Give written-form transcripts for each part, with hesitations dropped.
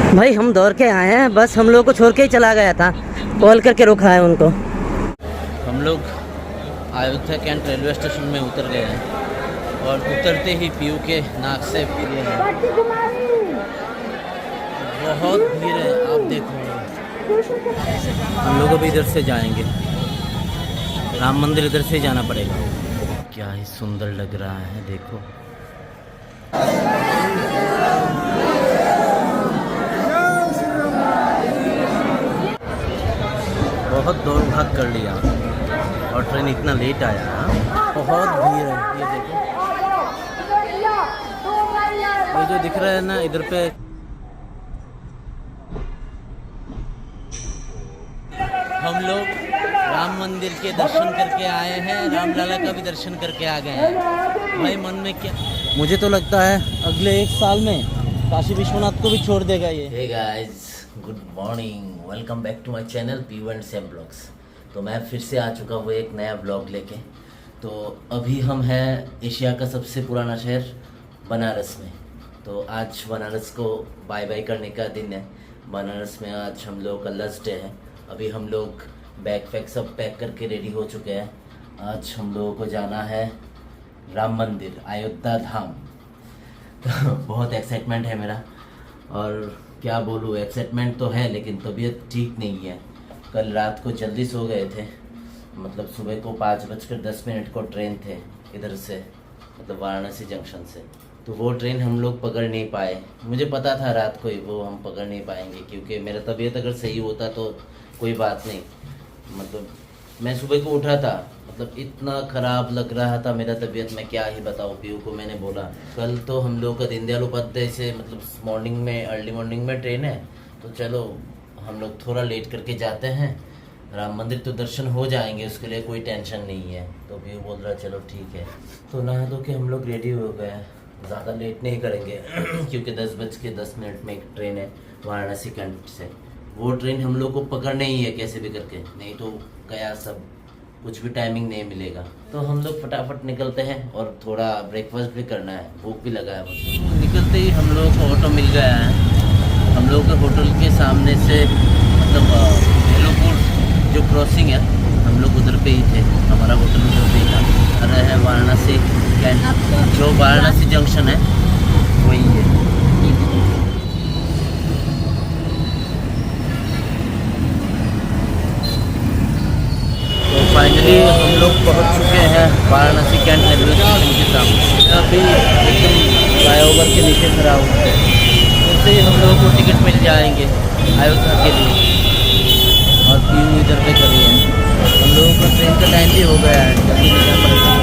भाई हम दौड़ के आए हैं, बस हम लोग को छोड़ के ही चला गया था, कॉल करके रुका है उनको। हम लोग अयोध्या कैंट रेलवे स्टेशन में उतर गए हैं और उतरते ही पीयू के नाक से ये है, बहुत भीड़ है, आप देखो। हम लोग अभी इधर से जाएंगे, राम मंदिर इधर से जाना पड़ेगा। क्या ही सुंदर लग रहा है, देखो। बहुत दौड़ भाग कर लिया और ट्रेन इतना लेट आया, बहुत भीड़ है। ये देखो, ये जो दिख रहा है ना इधर पे, हम लोग राम मंदिर के दर्शन करके आए हैं, राम लला का भी दर्शन करके आ गए हैं। भाई मन में क्या, मुझे तो लगता है अगले 1 साल में काशी विश्वनाथ को भी छोड़ देगा ये। Hey guys, good morning, welcome back to my channel Piyu and Sam blogs. तो मैं फिर से आ चुका हूँ एक नया ब्लॉग लेके। तो अभी हम हैं एशिया का सबसे पुराना शहर बनारस में। तो आज बनारस को बाय बाय करने का दिन है। बनारस में आज हम लोग का लास्ट डे है। अभी हम लोग बैग पैक सब पैक करके रेडी हो चुके हैं। आज हम लोगों को जाना है राम मंदिर, अयोध्या धाम। तो बहुत एक्साइटमेंट है मेरा, और क्या बोलूँ, एक्साइटमेंट तो है लेकिन तबीयत ठीक नहीं है। कल रात को जल्दी सो गए थे, मतलब सुबह को 5:10 को ट्रेन थे इधर से, मतलब वाराणसी जंक्शन से। तो वो ट्रेन हम लोग पकड़ नहीं पाए। मुझे पता था रात को ही वो हम पकड़ नहीं पाएंगे, क्योंकि मेरा तबीयत अगर सही होता तो कोई बात नहीं। मतलब मैं सुबह को उठा था, मतलब इतना ख़राब लग रहा था मेरा तबीयत, मैं क्या ही बताऊँ। पीयू को मैंने बोला कल तो हम लोग का दीनदयाल उपाध्याय से, मतलब मॉर्निंग में, अर्ली मॉर्निंग में ट्रेन है, तो चलो हम लोग थोड़ा लेट करके जाते हैं, राम मंदिर तो दर्शन हो जाएंगे, उसके लिए कोई टेंशन नहीं है। तो पीयू बोल रहा चलो ठीक है। तो नहा धो के हम लोग रेडी हो गए, ज़्यादा लेट नहीं करेंगे क्योंकि 10:10 में एक ट्रेन है वाराणसी कैंट से। वो ट्रेन हम लोग को पकड़ना ही है कैसे भी करके, नहीं तो गया सब, कुछ भी टाइमिंग नहीं मिलेगा। तो हम लोग फटाफट निकलते हैं और थोड़ा ब्रेकफास्ट भी करना है, भूख भी लगा है मुझे। निकलते ही हम लोग को ऑटो मिल गया है। हम लोग के होटल के सामने से, मतलब बेलोपुर जो क्रॉसिंग है, हम लोग उधर पे ही थे, हमारा होटल उधर पे ही था। अरे है वाराणसी कैंट, जो वाराणसी जंक्शन है वही है। तो फाइनली हम लोग पहुंच चुके हैं वाराणसी कैंट रेलवे स्टेशन के सामने। अभी एकदम फ्लाईओवर के नीचे खड़ा हुआ है, उससे ही हम लोगों को टिकट मिल जाएंगे अयोध्या के लिए। और पीयू इधर पे खड़ी है। हम लोगों का ट्रेन का टाइम भी हो गया है, जल्दी निकलना पड़ेगा।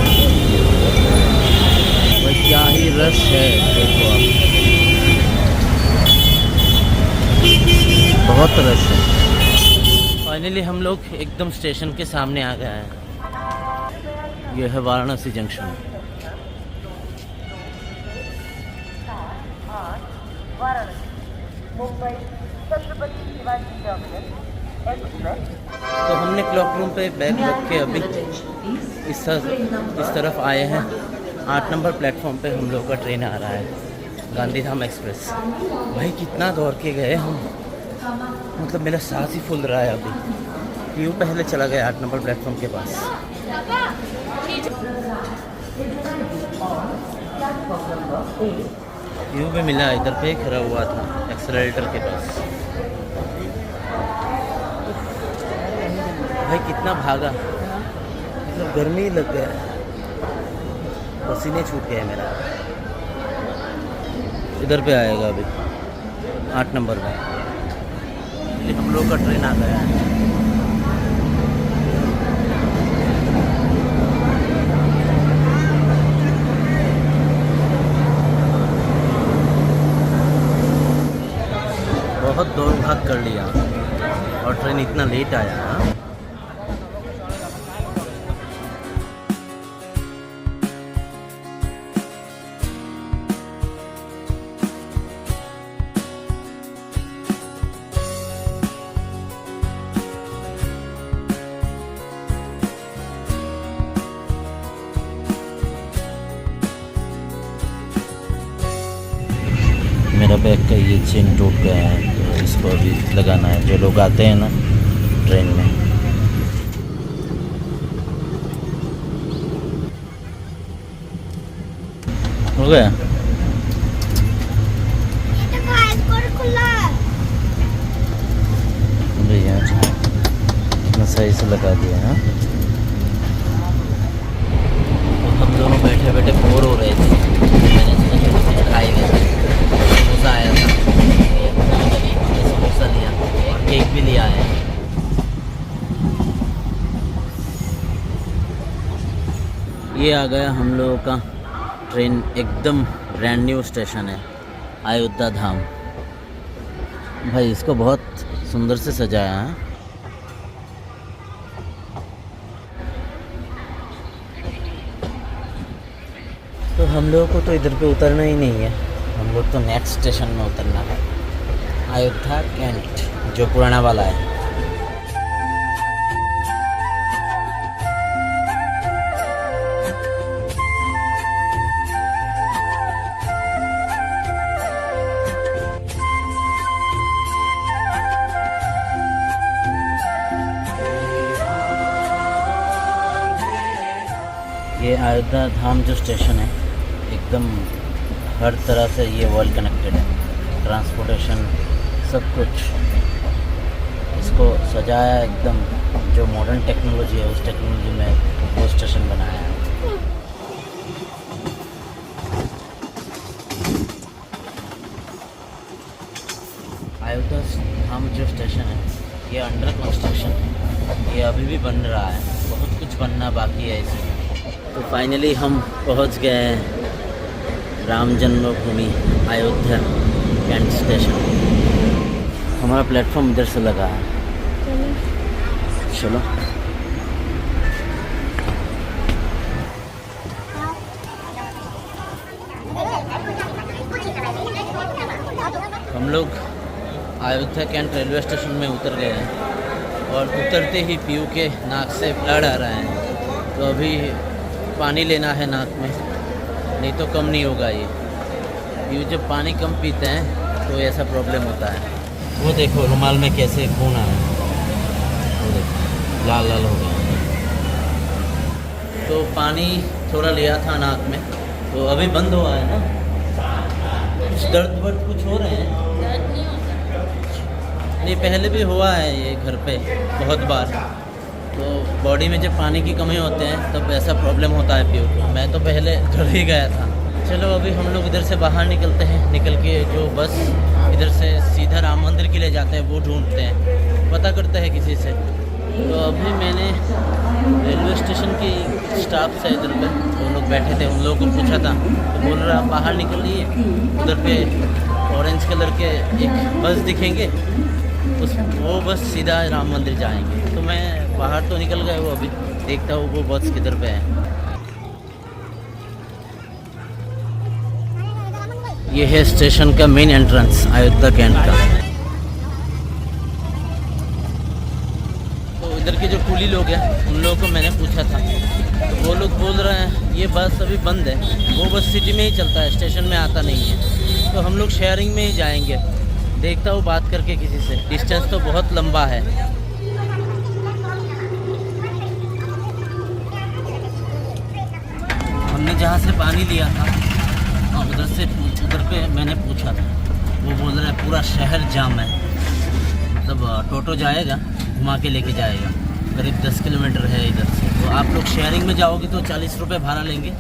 भाई क्या ही रश है, देखो आप, बहुत रश है। फाइनली हम लोग एकदम स्टेशन के सामने आ गए हैं। यह है वाराणसी जंक्शन। तो हमने क्लॉक रूम पे बैग रख के अभी इस तरफ आए हैं। 8 नंबर प्लेटफॉर्म पे हम लोग का ट्रेन आ रहा है, गांधीधाम एक्सप्रेस। भाई कितना दौड़ के गए हम, मतलब मेरा सांस ही फूल रहा है अभी। पीयू पहले चला गया 8 नंबर प्लेटफॉर्म के पास। पीयू भी मिला, इधर पे खड़ा हुआ था एक्सेलरेटर के पास। भाई कितना भागा, मतलब गर्मी लग गया, पसीने छूट गए मेरा। इधर पे आएगा अभी 8 नंबर में। हम लोग का ट्रेन आ गया है। बहुत दौड़ भाग कर लिया और ट्रेन इतना लेट आया। मेरा बैग का ये चेन टूट गया है, तो इसको अभी लगाना है। जो लोग आते हैं ना ट्रेन में। हो गया भैया, इतना सही से लगा दिया है। तो हम दोनों बैठे बैठे बोर हो रहे थे, मैंने सोचा खाए गए समोसा आया था, समोसा लिया और केक भी लिया है। ये आ गया हम लोगों का ट्रेन, एकदम ब्रांड न्यू स्टेशन है अयोध्या धाम। भाई इसको बहुत सुंदर से सजाया है। तो हम लोगों को तो इधर पे उतरना ही नहीं है, हम लोग तो नेक्स्ट स्टेशन में उतरना है, अयोध्या कैंट, जो पुराना वाला है। ये अयोध्या धाम जो स्टेशन है, एकदम हर तरह से ये वर्ल्ड कनेक्टेड है, ट्रांसपोर्टेशन सब कुछ। इसको सजाया एकदम, जो मॉडर्न टेक्नोलॉजी है उस टेक्नोलॉजी में वो स्टेशन बनाया है। अयोध्या धाम जो स्टेशन है ये अंडर कंस्ट्रक्शन है, ये अभी भी बन रहा है, बहुत कुछ बनना बाकी है इसमें। तो फाइनली हम पहुंच गए हैं राम जन्मभूमि अयोध्या कैंट स्टेशन। हमारा प्लेटफॉर्म इधर से लगा है, चलो। हम लोग अयोध्या कैंट रेलवे स्टेशन में उतर गए हैं और उतरते ही पीयू के नाक से ब्लड आ रहा है, तो अभी पानी लेना है नाक में, नहीं तो कम नहीं होगा ये जब पानी कम पीते हैं तो ऐसा प्रॉब्लम होता है। वो देखो रुमाल में कैसे खून आ रहा है, वो देखो लाल लाल हो गया। तो पानी थोड़ा लिया था नाक में, तो अभी बंद हुआ है ना। कुछ दर्द वर्द कुछ हो रहे हैं? नहीं, पहले भी हुआ है ये घर पे बहुत बार। तो बॉडी में जब पानी की कमी होते हैं तब ऐसा प्रॉब्लम होता है पीयू को। मैं तो पहले डर ही गया था। चलो अभी हम लोग इधर से बाहर निकलते हैं, निकल के जो बस इधर से सीधा राम मंदिर के लिए जाते हैं वो ढूंढते हैं, पता करते हैं किसी से। तो अभी मैंने रेलवे स्टेशन की स्टाफ से इधर पे वो लोग बैठे थे, उन लोगों को पूछा था, तो बोल रहा बाहर निकलिए, उधर पे ऑरेंज कलर के एक बस दिखेंगे, वो बस सीधा राम मंदिर जाएंगे। तो मैं बाहर तो निकल गए, वो अभी देखता हूँ वो बस किधर पे है। ये है स्टेशन का मेन एंट्रेंस अयोध्या कैंट का। तो इधर के जो कुली लोग हैं उन लोगों को मैंने पूछा था, तो वो लोग बोल रहे हैं ये बस अभी बंद है, वो बस सिटी में ही चलता है, स्टेशन में आता नहीं है। तो हम लोग शेयरिंग में ही जाएंगे। देखता हूँ बात करके किसी से, डिस्टेंस तो बहुत लंबा है। हमने जहाँ से पानी लिया था उधर पे मैंने पूछा था, वो बोल रहा है पूरा शहर जाम है, मतलब टोटो जाएगा घुमा के लेके जाएगा, करीब 10 किलोमीटर है इधर से। तो आप लोग शेयरिंग में जाओगे तो 40 रुपये भाड़ा लेंगे,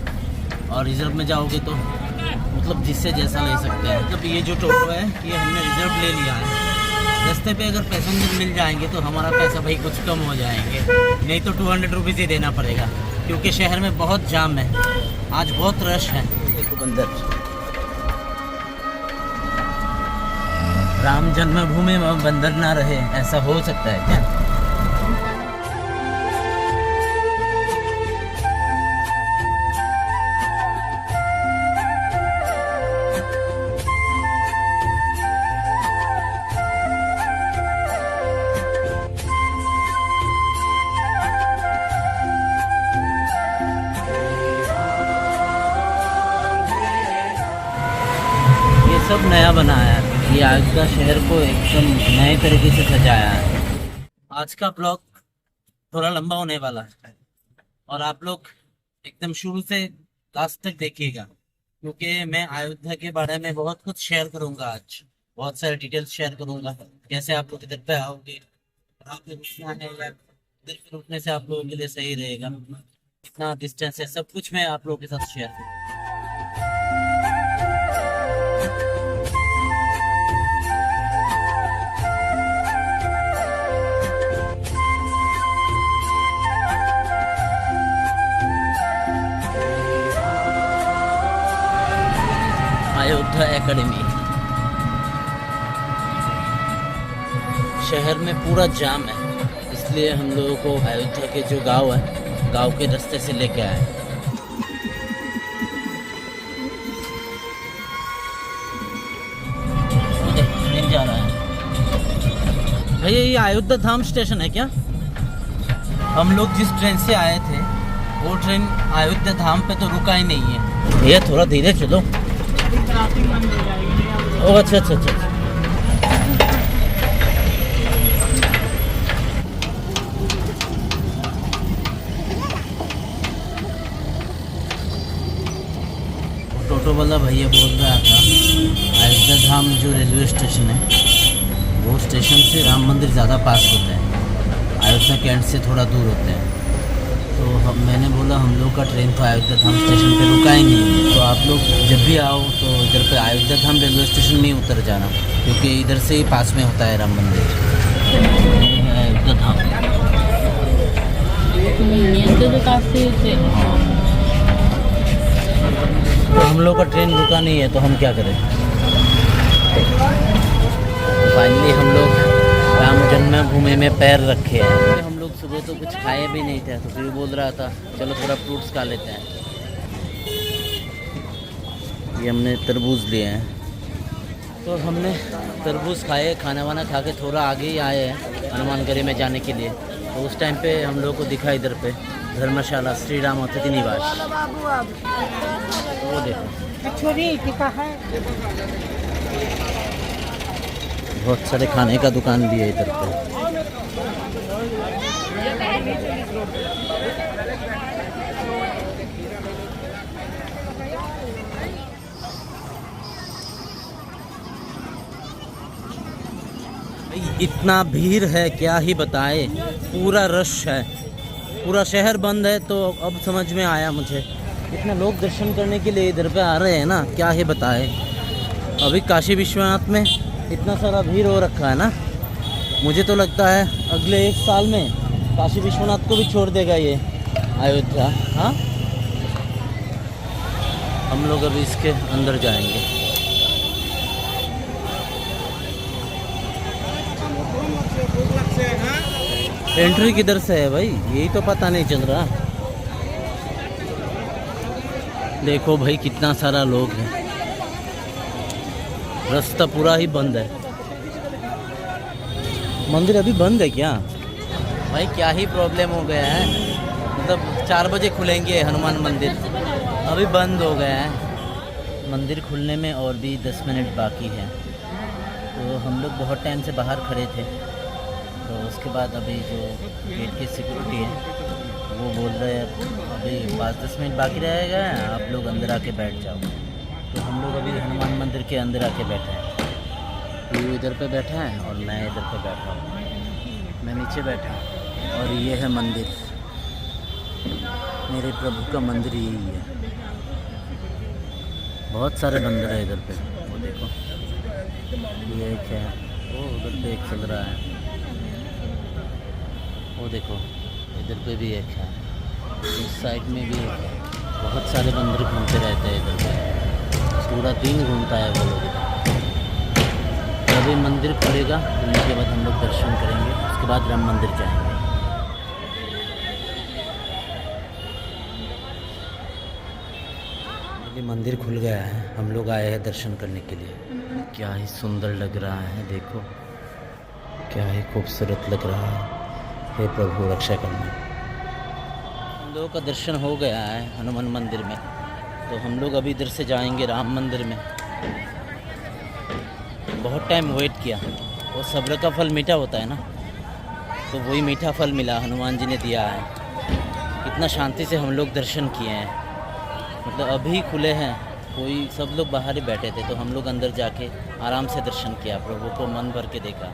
और रिज़र्व में जाओगे तो मतलब जिससे जैसा ले सकते हैं। मतलब ये जो टोटो है ये हमने रिज़र्व ले लिया है। रास्ते पे अगर पैसेंजर मिल जाएंगे तो हमारा पैसा भाई कुछ कम हो जाएंगे, नहीं तो 200 रुपीज़ ही देना पड़ेगा, क्योंकि शहर में बहुत जाम है, आज बहुत रश है। देखो बंदर, राम जन्मभूमि में बंदर ना रहे, ऐसा हो सकता है क्या? ये सब नया बना है। ये अयोध्या शहर को एकदम नए तरीके से सजाया है। आज का ब्लॉग थोड़ा लंबा होने वाला है और आप लोग एकदम शुरू से लास्ट तक देखिएगा, क्योंकि मैं अयोध्या के बारे में बहुत कुछ शेयर करूंगा। आज बहुत सारे डिटेल्स शेयर करूंगा, कैसे आप लोग इधर पे आओगे, आप लोग रुकना है या इधर पे रुकने से आप लोगों के लिए सही रहेगा, कितना डिस्टेंस है, सब कुछ मैं आप लोगों के साथ शेयर करूँगा। अयोध्या एकेडमी शहर में पूरा जाम है, इसलिए हम लोगों को अयोध्या के जो गांव है, गांव के रास्ते से लेके आए। ट्रेन जा रहा है भैया, ये अयोध्या धाम स्टेशन है क्या? हम लोग जिस ट्रेन से आए थे वो ट्रेन अयोध्या धाम पे तो रुका ही नहीं है। भैया थोड़ा धीरे चलो। ओ अच्छा अच्छा अच्छा, टोटो वाला भैया बोल रहा था अयोध्या धाम जो रेलवे स्टेशन है वो स्टेशन से राम मंदिर ज़्यादा पास होता है, अयोध्या कैंट से थोड़ा दूर होते हैं। तो मैंने बोला हम लोग का ट्रेन तो अयोध्या धाम स्टेशन पे रुका ही नहीं है, तो आप लोग जब भी आओ तो इधर पे अयोध्या धाम रेलवे स्टेशन में ही उतर जाना, क्योंकि इधर से ही पास में होता है राम मंदिर। ये है अयोध्या धाम। तो हम लोग का ट्रेन रुका नहीं है तो हम क्या करें। फाइनली हम लोग राम जन्मभूमि में पैर रखे हैं। हम लोग सुबह तो कुछ खाए भी नहीं थे, तो फिर बोल रहा था चलो थोड़ा फ्रूट्स खा लेते हैं। ये हमने तरबूज लिए हैं, तो हमने तरबूज खाए, खाना वाना खा के थोड़ा आगे ही आए हैं हनुमानगढ़ी में जाने के लिए। तो उस टाइम पे हम लोग को दिखा इधर पे धर्मशाला श्री राम अतिथि निवास, वो देखो बहुत सारे खाने का दुकान भी है इधर पे। इतना भीड़ है क्या ही बताए, पूरा रश है, पूरा शहर बंद है। तो अब समझ में आया मुझे, इतना लोग दर्शन करने के लिए इधर पे आ रहे हैं ना, क्या ही बताए। अभी काशी विश्वनाथ में इतना सारा भीड़ हो रखा है ना, मुझे तो लगता है अगले 1 साल में काशी विश्वनाथ को भी छोड़ देगा ये अयोध्या। हाँ, हम लोग अभी इसके अंदर जाएंगे। एंट्री किधर से है भाई, यही तो पता नहीं चल रहा। देखो भाई कितना सारा लोग है, रास्ता पूरा ही बंद है। मंदिर अभी बंद है क्या भाई? क्या ही प्रॉब्लम हो गया है, मतलब 4 बजे खुलेंगे हनुमान मंदिर, अभी बंद हो गया है। मंदिर खुलने में और भी 10 मिनट बाकी है। तो हम लोग बहुत टाइम से बाहर खड़े थे, तो उसके बाद अभी जो गेट की सिक्योरिटी है वो बोल रहे हैं अभी 5-10 मिनट बाकी रह गए हैं, आप लोग अंदर आके बैठ जाओ। तो हम लोग अभी हनुमान मंदिर के अंदर आके बैठे हैं। तो इधर पे बैठा है और मैं इधर पे बैठा हूँ, मैं नीचे बैठा हूँ। और ये है मंदिर, मेरे प्रभु का मंदिर यही है। बहुत सारे मंदिर है इधर पे, वो देखो ये एक है, वो उधर पे एक चल रहा है, वो देखो इधर पे भी एक है, इस साइड में भी एक है। बहुत सारे मंदिर घूमते रहते हैं इधर पे, पूरा दिन घूमता है वो लोग। अभी मंदिर खुलेगा, खुलने के बाद हम लोग दर्शन करेंगे, उसके बाद राम मंदिर जाएंगे। अभी मंदिर खुल गया है, हम लोग आए हैं दर्शन करने के लिए। क्या ही सुंदर लग रहा है, देखो क्या ही खूबसूरत लग रहा है। हे प्रभु रक्षा करना। हम लोगों का दर्शन हो गया है हनुमान मंदिर में, तो हम लोग अभी इधर से जाएंगे राम मंदिर में। बहुत टाइम वेट किया। वो सब्र का फल मीठा होता है ना, तो वही मीठा फल मिला, हनुमान जी ने दिया है। कितना शांति से हम लोग दर्शन किए हैं, मतलब अभी खुले हैं, कोई सब लोग बाहर ही बैठे थे, तो हम लोग अंदर जाके आराम से दर्शन किया, प्रभु को मन भर के देखा।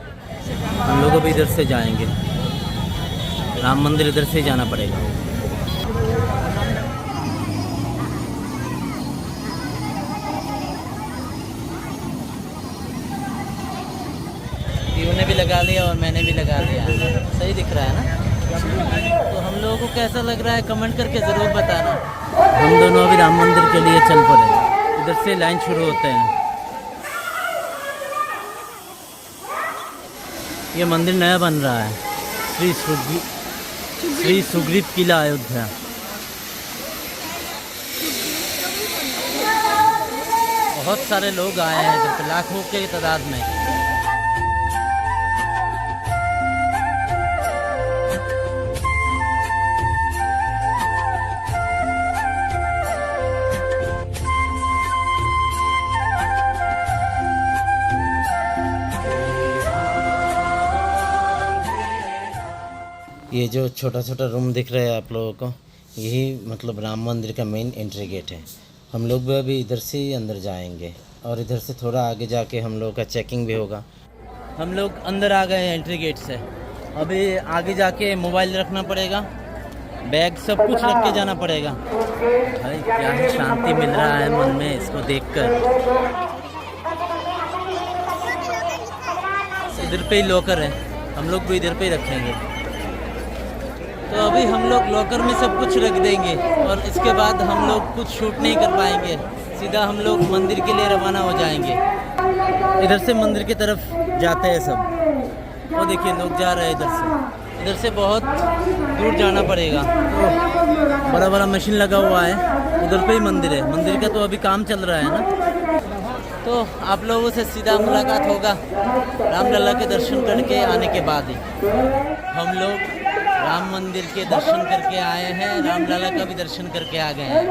हम लोग अभी इधर से जाएंगे, राम मंदिर इधर से ही जाना पड़ेगा। ने भी लगा लिया और मैंने भी लगा लिया, सही दिख रहा है ना। तो हम लोगों को कैसा लग रहा है कमेंट करके ज़रूर बताना। हम दोनों अभी राम मंदिर के लिए चल पड़े, इधर से लाइन शुरू होते हैं। ये मंदिर नया बन रहा है, श्री सुग्रीव किला अयोध्या। बहुत सारे लोग आए हैं इधर पे, लाखों के तादाद में। ये जो छोटा छोटा रूम दिख रहा है आप लोगों को, यही मतलब राम मंदिर का मेन एंट्री गेट है। हम लोग भी अभी इधर से ही अंदर जाएंगे और इधर से थोड़ा आगे जाके हम लोगों का चेकिंग भी होगा। हम लोग अंदर आ गए हैं एंट्री गेट से। अभी आगे जाके मोबाइल रखना पड़ेगा, बैग सब कुछ रख के जाना पड़ेगा। भाई क्या ही शांति मिल रहा है मन में इसको देखकर। इधर पे ही लॉकर है, हम लोग भी इधर पे ही रखेंगे। तो अभी हम लोग लॉकर में सब कुछ रख देंगे और इसके बाद हम लोग कुछ शूट नहीं कर पाएंगे, सीधा हम लोग मंदिर के लिए रवाना हो जाएंगे। इधर से मंदिर की तरफ जाते हैं सब, वो देखिए लोग जा रहे हैं इधर से बहुत दूर जाना पड़ेगा। तो बड़ा बड़ा मशीन लगा हुआ है, उधर पे ही मंदिर है। मंदिर का तो अभी काम चल रहा है ना, तो आप लोगों से सीधा मुलाकात होगा राम लला के दर्शन करके आने के बाद ही। हम लोग राम मंदिर के दर्शन करके आए हैं, राम लला का भी दर्शन करके आ गए हैं।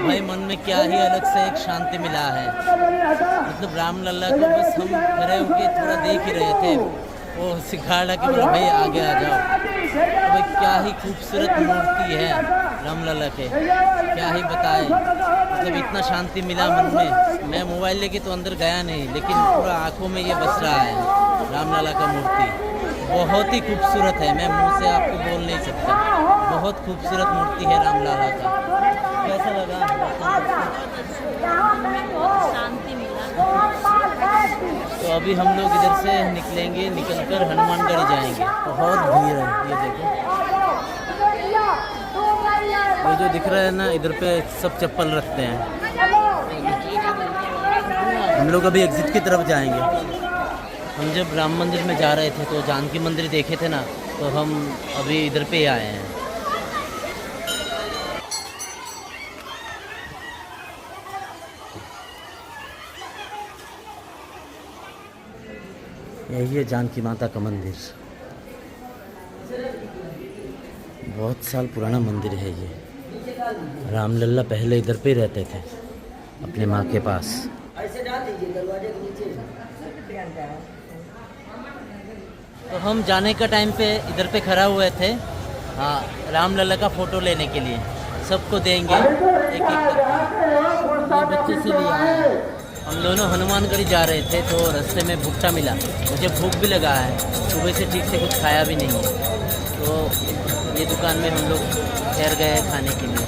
भाई मन में क्या ही अलग से एक शांति मिला है। मतलब राम लला को बस हम खड़े होके थोड़ा देख ही रहे थे, वो सिखाड़ा के बोला भाई आगे आ जाओ। तो भाई क्या ही खूबसूरत मूर्ति है राम लला के, क्या ही बताए। मतलब इतना शांति मिला मन में। मैं मोबाइल लेके तो अंदर गया नहीं, लेकिन पूरा आँखों में ये बस रहा है राम लला का मूर्ति। बहुत ही खूबसूरत है, मैं मुंह से आपको बोल नहीं सकता। बहुत खूबसूरत मूर्ति है राम लला का। कैसा लगा? शांति मिला। तो अभी हम लोग इधर से निकलेंगे, निकलकर हनुमानगढ़ी जाएंगे। बहुत भीड़ है, ये देखो। ये जो दिख रहा है ना, इधर पे सब चप्पल रखते हैं। हम लोग अभी एग्जिट की तरफ जाएंगे। हम जब राम मंदिर में जा रहे थे तो जानकी मंदिर देखे थे ना, तो हम अभी इधर पे ही आए हैं। यही है जानकी माता का मंदिर। बहुत साल पुराना मंदिर है ये। राम लल्ला पहले इधर पे ही रहते थे अपने माँ के पास। तो हम जाने का टाइम पे इधर पे खड़ा हुए थे, हाँ, राम लल्ला का फ़ोटो लेने के लिए। सबको देंगे एक एक करके। ये बच्चे से लिया है। हम दोनों हनुमानगढ़ी जा रहे थे तो रास्ते में भुट्टा मिला। मुझे भूख भी लगा है, सुबह से ठीक से कुछ खाया भी नहीं है। तो ये दुकान में हम लोग ठहर गए खाने के लिए।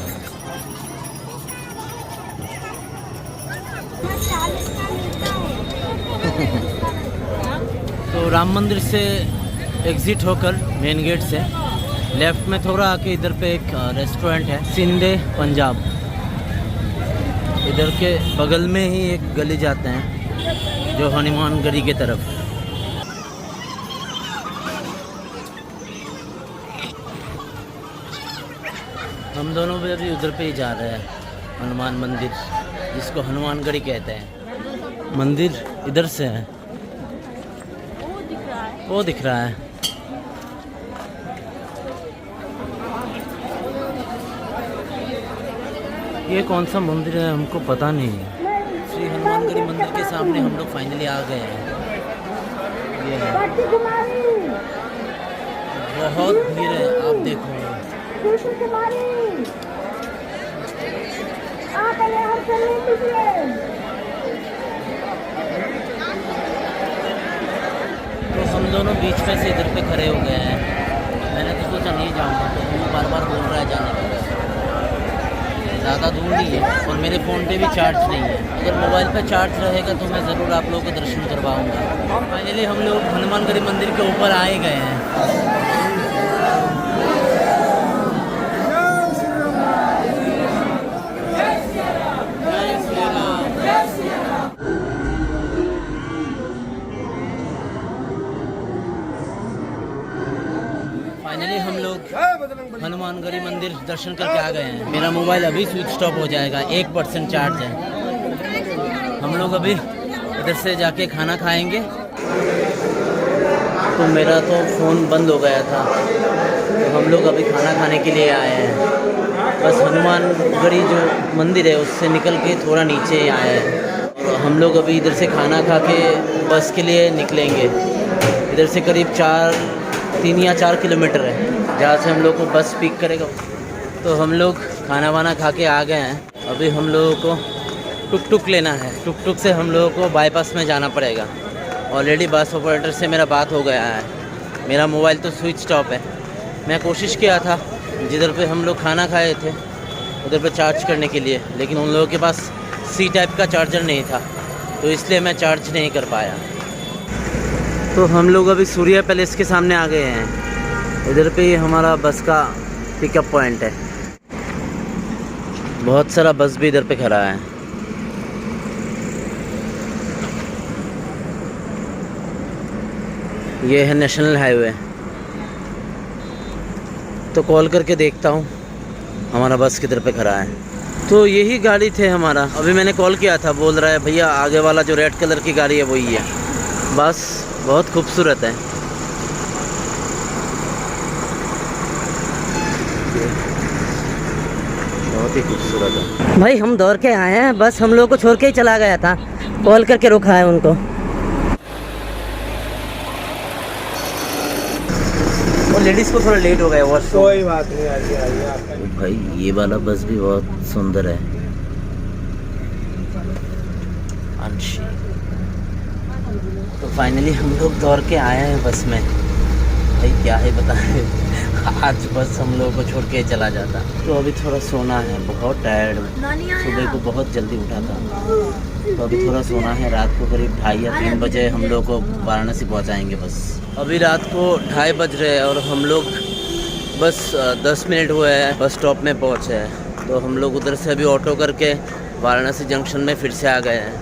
तो राम मंदिर से एग्ज़िट होकर मेन गेट से लेफ़्ट में थोड़ा आके इधर पे एक रेस्टोरेंट है, सिंधे पंजाब। इधर के बगल में ही एक गली जाते हैं जो हनुमानगढ़ी की तरफ। हम दोनों भी अभी उधर पे ही जा रहे हैं, हनुमान मंदिर, जिसको हनुमानगढ़ी कहते हैं। मंदिर इधर से है, वो दिख रहा है। ये कौन सा मंदिर है हमको पता नहीं है। श्री हनुमानगढ़ी मंदिर के सामने हम लोग फाइनली आ गए हैं। ये है, बहुत भीड़ है, आप देखो। तो हम दोनों बीच में से इधर पे खड़े हो गए हैं। मैंने तो सोचा नहीं जाऊँगा, तो वो बार बार बोल रहा है जाने के लिए। ज़्यादा दूर नहीं है और मेरे फ़ोन पे भी चार्ज नहीं है। अगर मोबाइल पे चार्ज रहेगा तो मैं ज़रूर आप लोगों को दर्शन करवाऊँगा। फाइनली हम लोग हनुमानगढ़ी मंदिर के ऊपर आए गए हैं। फाइनली हम लोग हनुमानगढ़ी मंदिर दर्शन करके आ गए हैं। मेरा मोबाइल अभी स्विच ऑफ हो जाएगा, 1% चार्ज है। हम लोग अभी इधर से जाके खाना खाएंगे। तो मेरा तो फ़ोन बंद हो गया था, तो हम लोग अभी खाना खाने के लिए आए हैं। बस हनुमानगढ़ी जो मंदिर है उससे निकल के थोड़ा नीचे ही आए हैं और हम लोग अभी इधर से खाना खा के बस के लिए निकलेंगे। इधर से करीब 3 या 4 किलोमीटर है जहाँ से हम लोग को बस पिक करेगा। तो हम लोग खाना वाना खा के आ गए हैं। अभी हम लोगों को टुक टुक लेना है। टुक टुक से हम लोगों को बाईपास में जाना पड़ेगा। ऑलरेडी बस ऑपरेटर से मेरा बात हो गया है। मेरा मोबाइल तो स्विच ऑफ है। मैं कोशिश किया था जिधर पे हम लोग खाना खाए थे उधर पे चार्ज करने के लिए, लेकिन उन लोगों के पास सी टाइप का चार्जर नहीं था, तो इसलिए मैं चार्ज नहीं कर पाया। तो हम लोग अभी सूर्या पैलेस के सामने आ गए हैं। इधर पे ही हमारा बस का पिकअप पॉइंट है। बहुत सारा बस भी इधर पे खड़ा है। ये है नेशनल हाईवे। तो कॉल करके देखता हूँ हमारा बस किधर पे खड़ा है। तो यही गाड़ी थे हमारा। अभी मैंने कॉल किया था, बोल रहा है भैया आगे वाला जो रेड कलर की गाड़ी है वही है। बस बहुत खूबसूरत है। बहुत ही खूबसूरत है भाई। हम दौड़ के आए हैं, बस हम लोग को छोड़ के ही चला गया था। कॉल करके रुका है उनको। और लेडीज़ को थोड़ा लेट हो गया। वो कोई बात नहीं, आइए। भाई ये वाला बस भी बहुत सुंदर है। अंशी। तो फाइनली हम लोग दौड़ के आए हैं बस में। भाई क्या है बताएं, आज बस हम लोगों को छोड़ के चला जाता। तो अभी थोड़ा सोना है, बहुत टायर्ड हूँ। सुबह को बहुत जल्दी उठा था, तो अभी थोड़ा सोना है। रात को करीब 2:30 या 3 बजे हम लोग को वाराणसी पहुँचाएंगे बस। अभी रात को 2:30 बज रहे हैं और हम लोग बस 10 मिनट हुए हैं बस स्टॉप में पहुँचे हैं। तो हम लोग उधर से अभी ऑटो करके वाराणसी जंक्शन में फिर से आ गए हैं,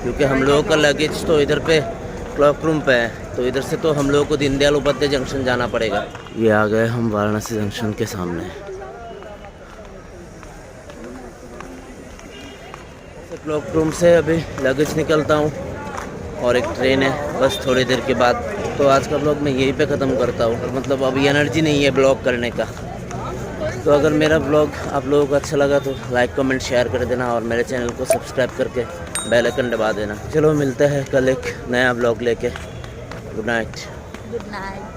क्योंकि हम लोगों का लगेज तो इधर पे क्लॉक रूम पे है। तो इधर से तो हम लोगों को दीनदयाल उपाध्याय जंक्शन जाना पड़ेगा। ये आ गए हम वाराणसी जंक्शन के सामने। क्लॉक रूम से अभी लगेज निकलता हूँ और एक ट्रेन है बस थोड़ी देर के बाद। तो आज का ब्लॉग मैं यहीं पे ख़त्म करता हूँ। मतलब अभी एनर्जी नहीं है ब्लॉग करने का। तो अगर मेरा ब्लॉग आप लोगों को अच्छा लगा तो लाइक कमेंट शेयर कर देना और मेरे चैनल को सब्सक्राइब करके बेल आइकन दबा देना। चलो मिलते हैं कल एक नया ब्लॉग लेके। Good night. Good night.